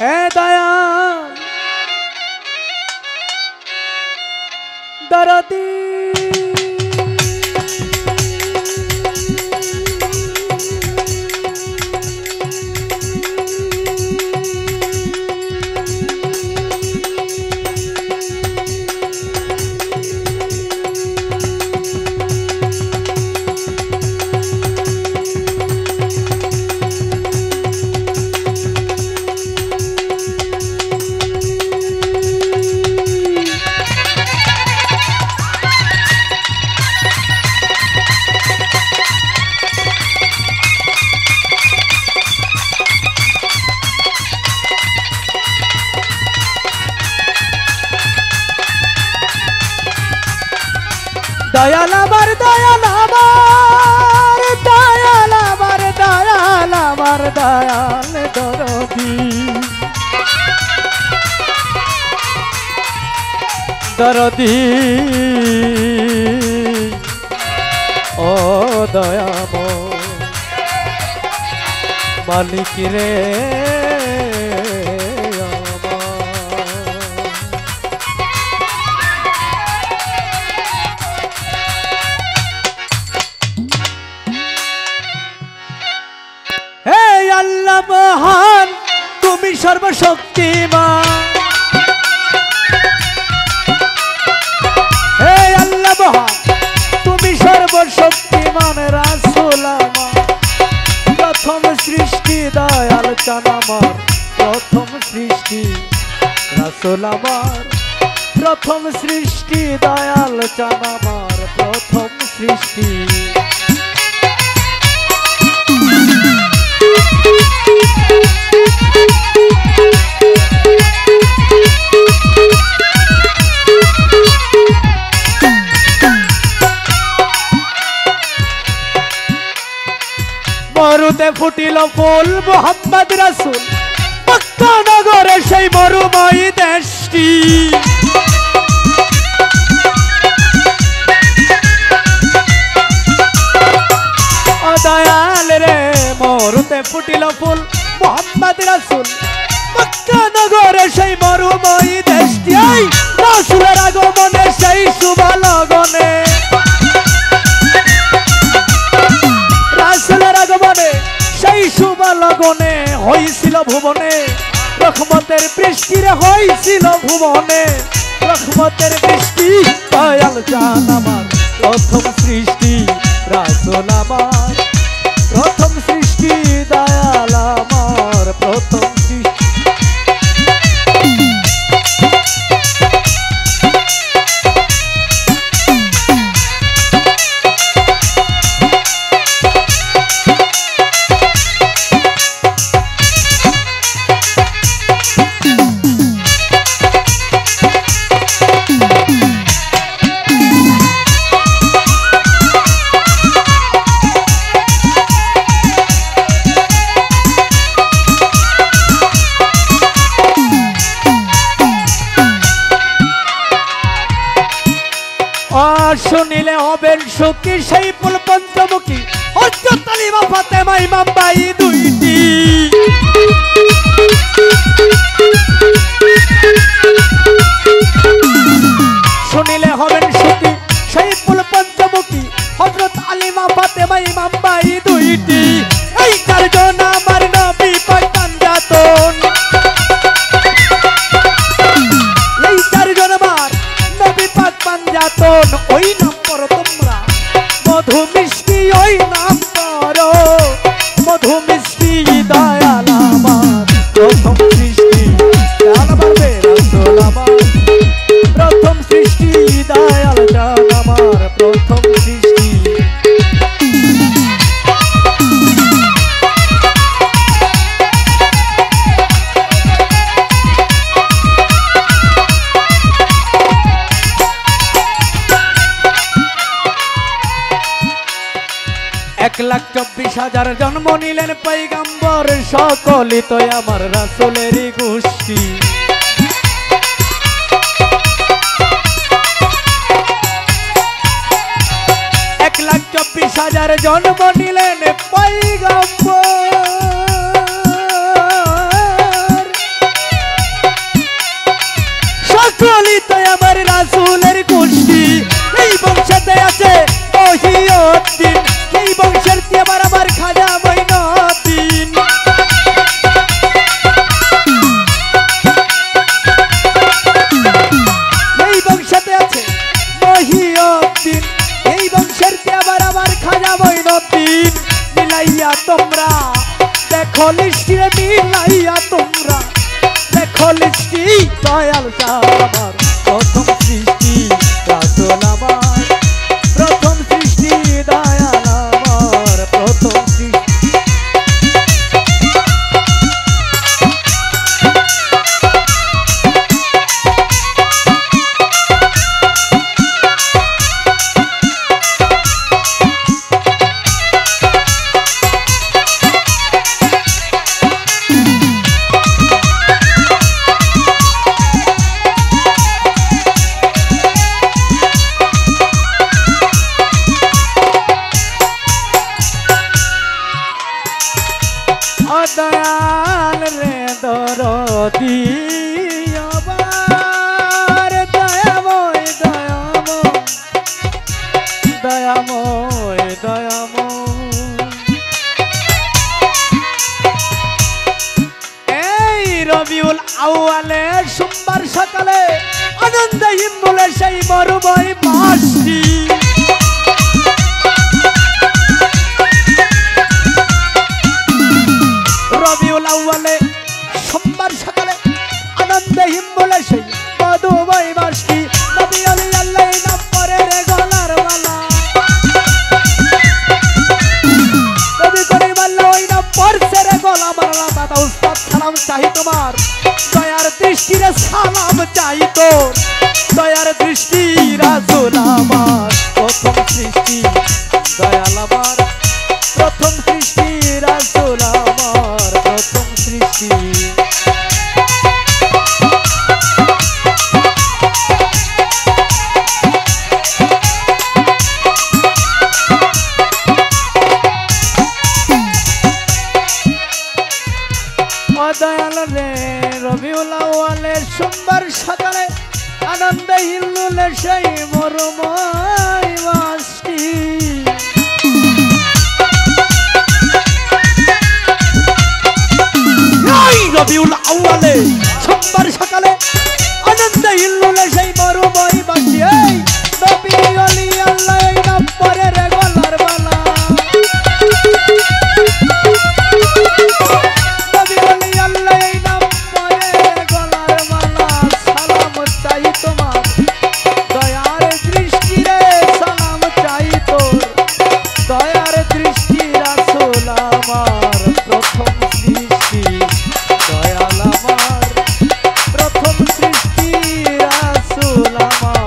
হে দয়া দরদি দয়াল আমার দয়াল আমার দয়াল আমার দয়াল আমার দয়াল দরদি দরদি ও দয়াম মালিক রে আল্লাহ মহান তুমি সর্বশক্তিমান হে আল্লাহ মহান তুমি সর্বশক্তিমান রাসূল আমার প্রথম সৃষ্টি দয়াল চান আমার প্রথম সৃষ্টি রাসূল আমার প্রথম সৃষ্টি দয়াল চান আমার প্রথম সৃষ্টি মরুতে ফুটিল ফুল মুহাম্মদ রাসূল মক্কা নগরে সেই মরুময় দেশটি ও দয়াল রে মরুতে ফুটিল ফুল মুহাম্মদ রাসূল মক্কা নগরে সেই মরুময় দেশটি রাসূলের আগমনে সেই শুভ লগনে রাসূলের আগমনে সেই শুভ লগনে হইছিল ভুবনে রহমতের বৃষ্টি রে হইছিল ভুবনে রহমতের বৃষ্টি দয়াল চান আমার প্রথম সৃষ্টি রাসূল আমার প্রথম সৃষ্টি দয়াল আমার প্রথম সৃষ্টি শুনিলে হবেন সুখী সেই ফুল পঞ্চমুখী হযরত আলিমা ফাতেমা ইমাম ভাই দুইটি শুনিলে হবেন সুখী সেই ফুল পঞ্চমুখী হযরত আলিমা ফাতেমা ইমাম ভাই দুইটি এই চারজন আমার নবী পাক পাঞ্জাতন এই চারজন আমার নবী পাক পাঞ্জাতন ওই নাম করো তোমরা মধু মিষ্টি ওই নাম করো মধু মিষ্টি দয়াল আমার প্রথম সৃষ্টি দয়াল আমার রাসূল আমার প্রথম সৃষ্টি দয়াল চান আমার প্রথম সৃষ্টি এক লাখ 24,000 জন্ম নিলেন পয়গম্বর সকলই তো আমার রাসূলেরই গোষ্ঠী এক লাখ 24,000 জন্ম নিলেন পয়গম্বর তোমরা দেখো লিস্টি রে মিলাইয়া তোমরা দেখো লিস্টি দয়াল আমার প্রথম সৃষ্টি রাসূল আমার প্রথম সৃষ্টি দয়াল আমার প্রথম সৃষ্টি দয়াল রে দরদি আবার দয়াময় দয়াময় দয়াময় দয়াময় এই রবিউল আউয়ালে সোমবার সকালে আনন্দে হিম্মলে সেই মরুময় মাসটি রবিউল আউয়ালে সোমবার সকালে আনন্দে হিম্মলে সেই মধুময় মাসটি নবী আলী আল্লাহ নাম পরে রে গলার মালা নবী করে মাল্লা ওই নাম পরছে রে গলা মালা দাদা উস্তাদ সালাম চাই তোমার দয়ার দৃষ্টি রে সালাম চাই তোর দয়ার দৃষ্টি রাসূল আমার প্রথম সৃষ্টি দয়াল আমার প্রথম সৃষ্টি রাসূল আমার প্রথম সৃষ্টি দয়াল রে রবিউল আউয়ালে সোমবার সকালে আনন্দে হিল্লুলে সেই মরুময় মাসটি রবিউল আউয়ালে সোমবার সকালে আনন্দে হিল্লুলে সেই মরুময় মাসটি এই নবী আলী আল্লাহ নাম পরে রে গলার মালা প্রথম সৃষ্টি দয়াল আমার প্রথম সৃষ্টি রাসূল আমার